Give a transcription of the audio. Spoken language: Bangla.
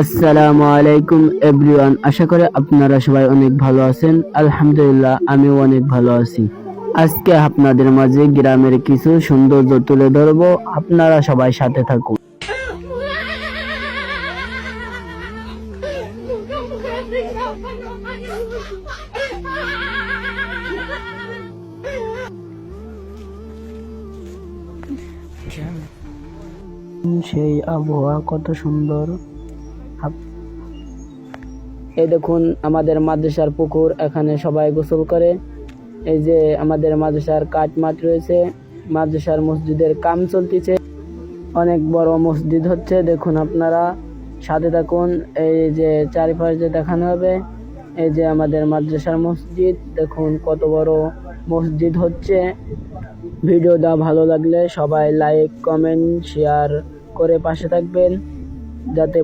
আসসালামু আলাইকুম এভরিওয়ান, আশা করি আপনারা সবাই অনেক ভালো আছেন। আলহামদুলিল্লাহ, আমিও অনেক ভালো আছি। আজকে আপনাদের মাঝে গ্রামের কিছু সৌন্দর্য তুলে ধরবো, আপনারা সবাই সাথে থাকুন। সেই আবহাওয়া কত সুন্দর। এই দেখুন আমাদের মাদ্রাসার পুকুর, এখানে সবাই গোসল করে। এই যে আমাদের মাদ্রাসার কাঠ মাঠ রয়েছে, মাদ্রাসার মসজিদের কাম চলতেছে, অনেক বড় মসজিদ হচ্ছে। দেখুন আপনারা সাথে থাকুন, এই যে চারিপাশে দেখানো হবে। এই যে আমাদের মাদ্রাসার মসজিদ, দেখুন কত বড় মসজিদ হচ্ছে। ভিডিওটা ভালো লাগলে সবাই লাইক, কমেন্ট, শেয়ার করে পাশে থাকবেন, যাতে